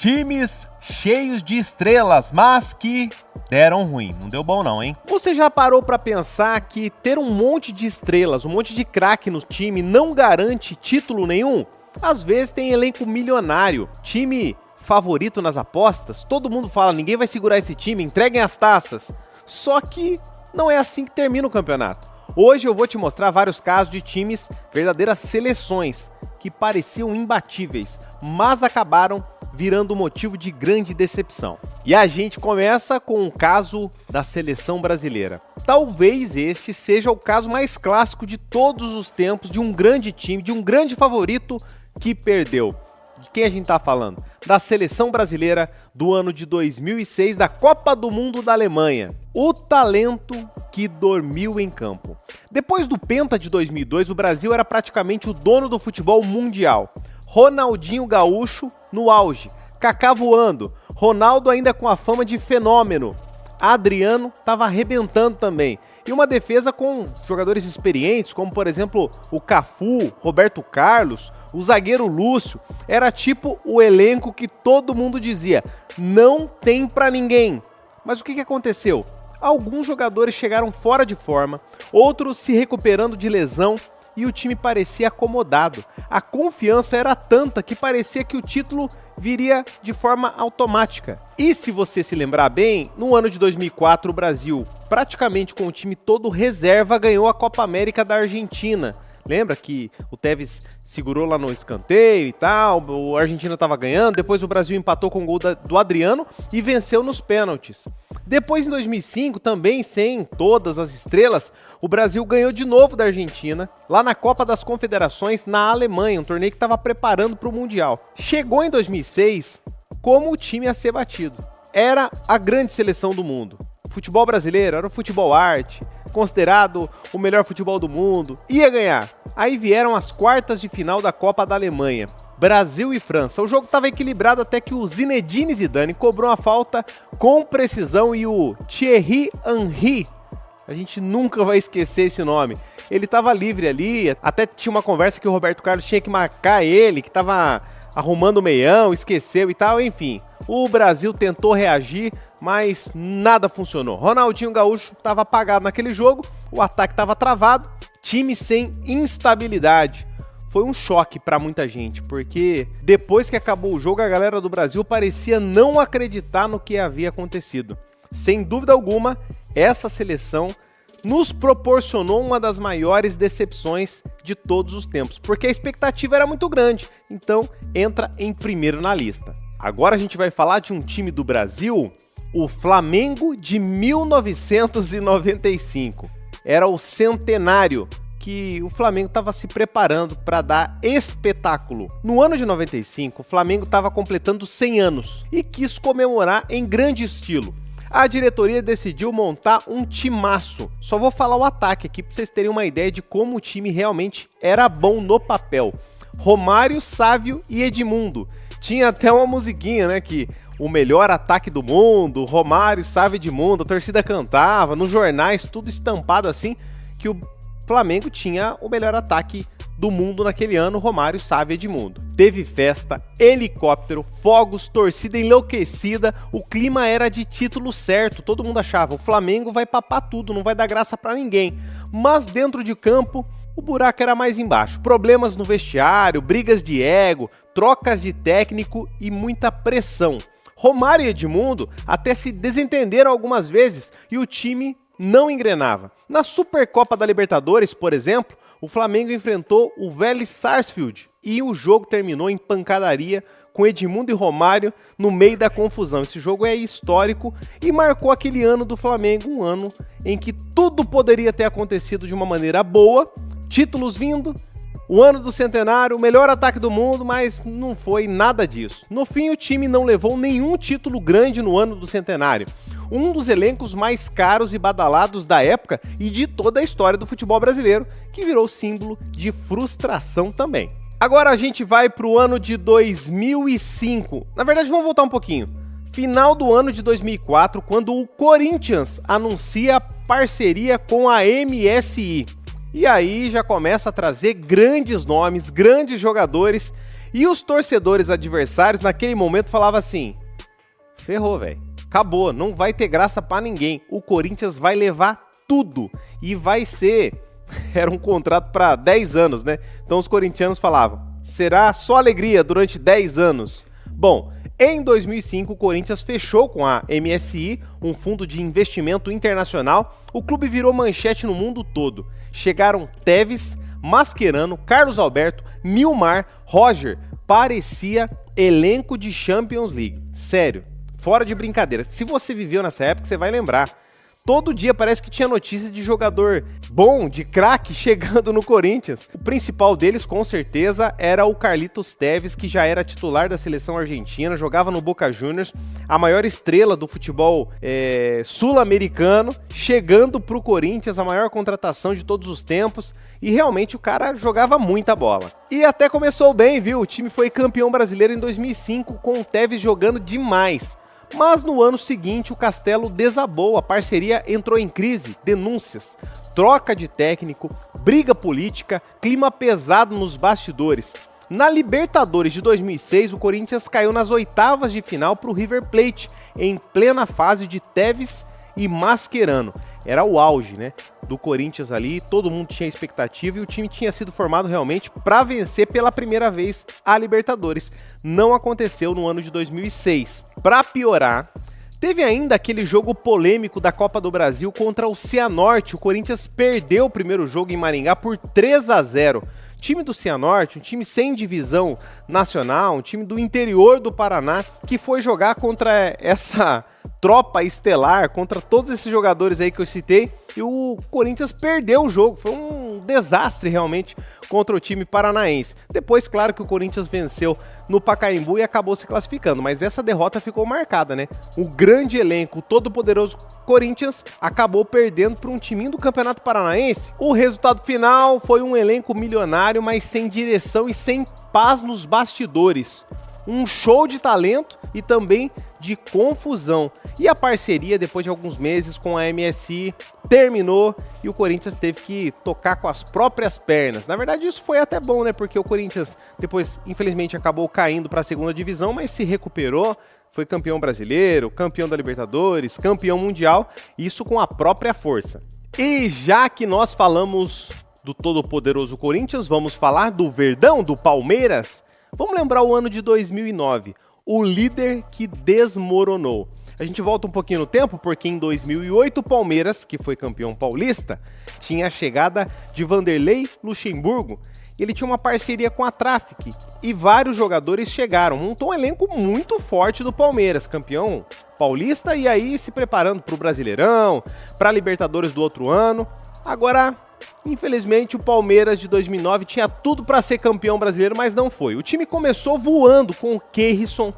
Times cheios de estrelas, mas que deram ruim. Não deu bom não, hein? Você já parou pra pensar que ter um monte de estrelas, um monte de craque no time não garante título nenhum? Às vezes tem elenco milionário, time favorito nas apostas, todo mundo fala, ninguém vai segurar esse time, entreguem as taças. Só que não é assim que termina o campeonato. Hoje eu vou te mostrar vários casos de times, verdadeiras seleções, que pareciam imbatíveis, mas acabaram virando motivo de grande decepção. E a gente começa com o caso da seleção brasileira. Talvez este seja o caso mais clássico de todos os tempos de um grande time, de um grande favorito que perdeu. De quem a gente tá falando? Da seleção brasileira do ano de 2006, da Copa do Mundo da Alemanha. O talento que dormiu em campo. Depois do Penta de 2002, o Brasil era praticamente o dono do futebol mundial. Ronaldinho Gaúcho no auge, Kaká voando, Ronaldo ainda com a fama de fenômeno. Adriano estava arrebentando também. E uma defesa com jogadores experientes, como por exemplo o Cafu, Roberto Carlos, o zagueiro Lúcio. Era tipo o elenco que todo mundo dizia, não tem pra ninguém. Mas o que aconteceu? Alguns jogadores chegaram fora de forma, outros se recuperando de lesão e o time parecia acomodado. A confiança era tanta que parecia que o título viria de forma automática. E se você se lembrar bem, no ano de 2004 o Brasil, praticamente com o time todo reserva, ganhou a Copa América da Argentina. Lembra que o Tevez segurou lá no escanteio e tal, a Argentina estava ganhando, depois o Brasil empatou com o gol do Adriano e venceu nos pênaltis. Depois, em 2005, também sem todas as estrelas, o Brasil ganhou de novo da Argentina, lá na Copa das Confederações, na Alemanha, um torneio que estava preparando para o Mundial. Chegou em 2006 como o time a ser batido. Era a grande seleção do mundo. O futebol brasileiro era o futebol arte, considerado o melhor futebol do mundo, ia ganhar. Aí vieram as quartas de final da Copa da Alemanha, Brasil e França. O jogo estava equilibrado até que o Zinedine Zidane cobrou uma falta com precisão e o Thierry Henry, a gente nunca vai esquecer esse nome, ele estava livre ali, até tinha uma conversa que o Roberto Carlos tinha que marcar ele, que estava arrumando o meião, esqueceu e tal, enfim. O Brasil tentou reagir, mas nada funcionou. Ronaldinho Gaúcho estava apagado naquele jogo, o ataque estava travado, time sem instabilidade. Foi um choque para muita gente, porque depois que acabou o jogo, a galera do Brasil parecia não acreditar no que havia acontecido. Sem dúvida alguma, essa seleção nos proporcionou uma das maiores decepções de todos os tempos, porque a expectativa era muito grande, então entra em primeiro na lista. Agora a gente vai falar de um time do Brasil, o Flamengo de 1995. Era o centenário que o Flamengo estava se preparando para dar espetáculo. No ano de 95, o Flamengo estava completando 100 anos e quis comemorar em grande estilo. A diretoria decidiu montar um timaço. Só vou falar o ataque aqui para vocês terem uma ideia de como o time realmente era bom no papel. Romário, Sávio e Edmundo. Tinha até uma musiquinha, né, que o melhor ataque do mundo, Romário, Sávio e Edmundo, a torcida cantava, nos jornais, tudo estampado assim, que o Flamengo tinha o melhor ataque do mundo naquele ano, Romário, Sávio e Edmundo. Teve festa, helicóptero, fogos, torcida enlouquecida, o clima era de título certo, todo mundo achava, o Flamengo vai papar tudo, não vai dar graça pra ninguém. Mas dentro de campo, o buraco era mais embaixo. Problemas no vestiário, brigas de ego, trocas de técnico e muita pressão. Romário e Edmundo até se desentenderam algumas vezes e o time não engrenava. Na Supercopa da Libertadores, por exemplo, o Flamengo enfrentou o Vélez Sarsfield e o jogo terminou em pancadaria com Edmundo e Romário no meio da confusão. Esse jogo é histórico e marcou aquele ano do Flamengo, um ano em que tudo poderia ter acontecido de uma maneira boa, títulos vindo, o ano do centenário, o melhor ataque do mundo, mas não foi nada disso. No fim, o time não levou nenhum título grande no ano do centenário. Um dos elencos mais caros e badalados da época e de toda a história do futebol brasileiro, que virou símbolo de frustração também. Agora a gente vai para o ano de 2005. Na verdade, vamos voltar um pouquinho. Final do ano de 2004, quando o Corinthians anuncia parceria com a MSI. E aí já começa a trazer grandes nomes, grandes jogadores E os torcedores adversários naquele momento falavam assim: ferrou, velho, acabou, não vai ter graça pra ninguém, o Corinthians vai levar tudo e vai ser... Era um contrato para 10 anos, né? Então os corintianos falavam: será só alegria durante 10 anos. Bom, em 2005 o Corinthians fechou com a MSI, um fundo de investimento internacional. O clube virou manchete no mundo todo. Chegaram Tevez, Mascherano, Carlos Alberto, Nilmar, Roger. Parecia elenco de Champions League. Sério, fora de brincadeira. Se você viveu nessa época, você vai lembrar. Todo dia parece que tinha notícia de jogador bom, de craque, chegando no Corinthians. O principal deles, com certeza, era o Carlitos Tevez, que já era titular da seleção argentina, jogava no Boca Juniors, a maior estrela do futebol sul-americano, chegando pro Corinthians, a maior contratação de todos os tempos, e realmente o cara jogava muita bola. E até começou bem, viu? O time foi campeão brasileiro em 2005, com o Tevez jogando demais. Mas no ano seguinte o Castelo desabou, a parceria entrou em crise, denúncias, troca de técnico, briga política, clima pesado nos bastidores. Na Libertadores de 2006, o Corinthians caiu nas oitavas de final para o River Plate, em plena fase de Tevez e Mascherano. Era o auge, né, do Corinthians ali, todo mundo tinha expectativa e o time tinha sido formado realmente para vencer pela primeira vez a Libertadores. Não aconteceu no ano de 2006. Para piorar, teve ainda aquele jogo polêmico da Copa do Brasil contra o Cianorte. O Corinthians perdeu o primeiro jogo em Maringá por 3-0. Time do Cianorte, um time sem divisão nacional, um time do interior do Paraná, que foi jogar contra essa tropa estelar, contra todos esses jogadores aí que eu citei, e o Corinthians perdeu o jogo. Foi um desastre realmente contra o time paranaense. Depois, claro que o Corinthians venceu no Pacaembu e acabou se classificando, mas essa derrota ficou marcada, né? O grande elenco, o todo-poderoso Corinthians acabou perdendo para um timinho do Campeonato Paranaense. O resultado final foi um elenco milionário, mas sem direção e sem paz nos bastidores. Um show de talento e também de confusão. E a parceria, depois de alguns meses com a MSI, terminou e o Corinthians teve que tocar com as próprias pernas. Na verdade, isso foi até bom, né? Porque o Corinthians depois, infelizmente, acabou caindo para a segunda divisão, mas se recuperou, foi campeão brasileiro, campeão da Libertadores, campeão mundial, isso com a própria força. E já que nós falamos do todo-poderoso Corinthians, vamos falar do Verdão, do Palmeiras? Vamos lembrar o ano de 2009, o líder que desmoronou. A gente volta um pouquinho no tempo, porque em 2008 o Palmeiras, que foi campeão paulista, tinha a chegada de Vanderlei Luxemburgo. Ele tinha uma parceria com a Traffic e vários jogadores chegaram. Montou um elenco muito forte do Palmeiras, campeão paulista, e aí se preparando para o Brasileirão, para a Libertadores do outro ano. Agora, infelizmente, o Palmeiras de 2009 tinha tudo para ser campeão brasileiro, mas não foi. O time começou voando com o Keirson.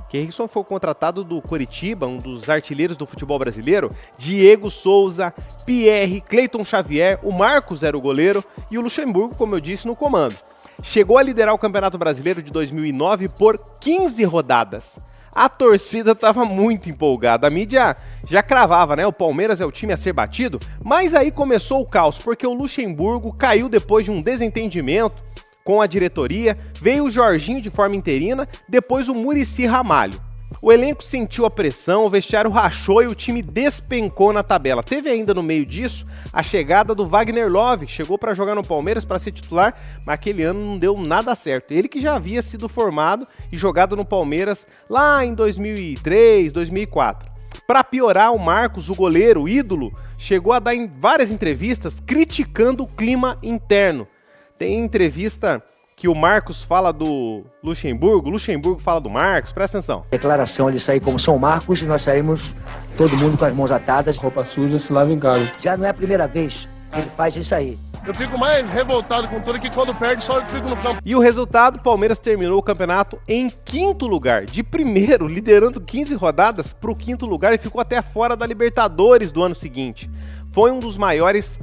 Keirson foi contratado do Coritiba, um dos artilheiros do futebol brasileiro. Diego Souza, Pierre, Cleiton Xavier, o Marcos era o goleiro e o Luxemburgo, como eu disse, no comando. Chegou a liderar o Campeonato Brasileiro de 2009 por 15 rodadas. A torcida estava muito empolgada, a mídia já cravava, né? O Palmeiras é o time a ser batido, mas aí começou o caos, porque o Luxemburgo caiu depois de um desentendimento com a diretoria, veio o Jorginho de forma interina, depois o Muricy Ramalho. O elenco sentiu a pressão, o vestiário rachou e o time despencou na tabela. Teve ainda no meio disso a chegada do Wagner Love, que chegou para jogar no Palmeiras para ser titular, mas aquele ano não deu nada certo. Ele que já havia sido formado e jogado no Palmeiras lá em 2003, 2004. Para piorar, o Marcos, o goleiro, o ídolo, chegou a dar em várias entrevistas criticando o clima interno. Tem entrevista que o Marcos fala do Luxemburgo, o Luxemburgo fala do Marcos, presta atenção. Declaração, ele saiu como São Marcos e nós saímos todo mundo com as mãos atadas. Roupa suja se lava em casa. Já não é a primeira vez que ele faz isso aí. Eu fico mais revoltado com tudo que quando perde só eu fico no campo. E o resultado, o Palmeiras terminou o campeonato em 5º lugar, de primeiro, liderando 15 rodadas para o 5º lugar e ficou até fora da Libertadores do ano seguinte. Foi um dos maiores,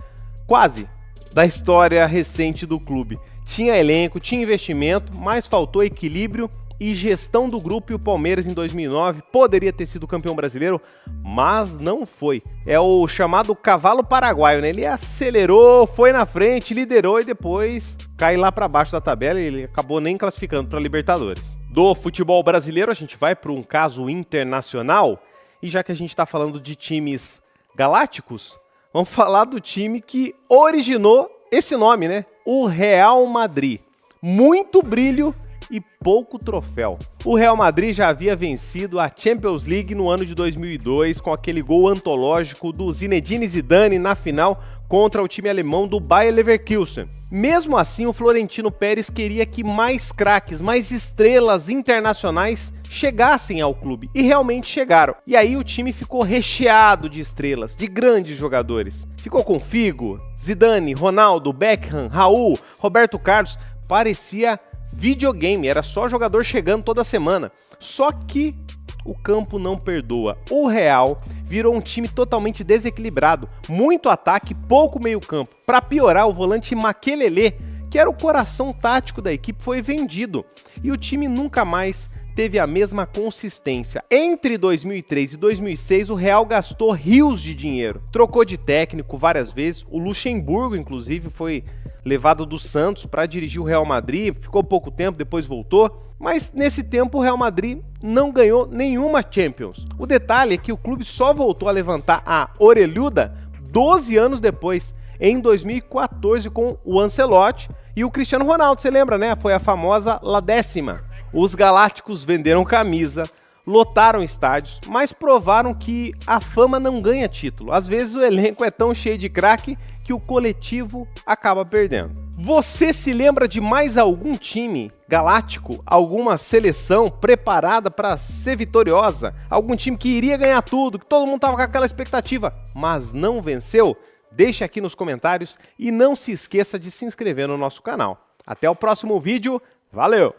quase, da história recente do clube. Tinha elenco, tinha investimento, mas faltou equilíbrio e gestão do grupo, e o Palmeiras em 2009 poderia ter sido campeão brasileiro, mas não foi. É o chamado cavalo paraguaio, né? Ele acelerou, foi na frente, liderou e depois caiu lá para baixo da tabela e ele acabou nem classificando para Libertadores. Do futebol brasileiro, a gente vai para um caso internacional, e já que a gente está falando de times galácticos, vamos falar do time que originou esse nome, né? O Real Madrid. Muito brilho e pouco troféu. O Real Madrid já havia vencido a Champions League no ano de 2002 com aquele gol antológico do Zinedine Zidane na final contra o time alemão do Bayer Leverkusen. Mesmo assim, o Florentino Pérez queria que mais craques, mais estrelas internacionais chegassem ao clube, e realmente chegaram. E aí o time ficou recheado de estrelas, de grandes jogadores. Ficou com Figo, Zidane, Ronaldo, Beckham, Raul, Roberto Carlos. Parecia videogame, era só jogador chegando toda semana. Só que o campo não perdoa. O Real virou um time totalmente desequilibrado, muito ataque, pouco meio campo. Para piorar, o volante Makelele, que era o coração tático da equipe, foi vendido. E o time nunca mais teve a mesma consistência. Entre 2003 e 2006, o Real gastou rios de dinheiro. Trocou de técnico várias vezes. O Luxemburgo, inclusive, foi levado do Santos para dirigir o Real Madrid, ficou pouco tempo, depois voltou, mas nesse tempo o Real Madrid não ganhou nenhuma Champions. O detalhe é que o clube só voltou a levantar a orelhuda 12 anos depois, em 2014, com o Ancelotti e o Cristiano Ronaldo, você lembra, né? Foi a famosa La Décima. Os galácticos venderam camisa, lotaram estádios, mas provaram que a fama não ganha título. Às vezes o elenco é tão cheio de craque que o coletivo acaba perdendo. Você se lembra de mais algum time galáctico, alguma seleção preparada para ser vitoriosa, algum time que iria ganhar tudo, que todo mundo estava com aquela expectativa, mas não venceu? Deixe aqui nos comentários e não se esqueça de se inscrever no nosso canal. Até o próximo vídeo, valeu!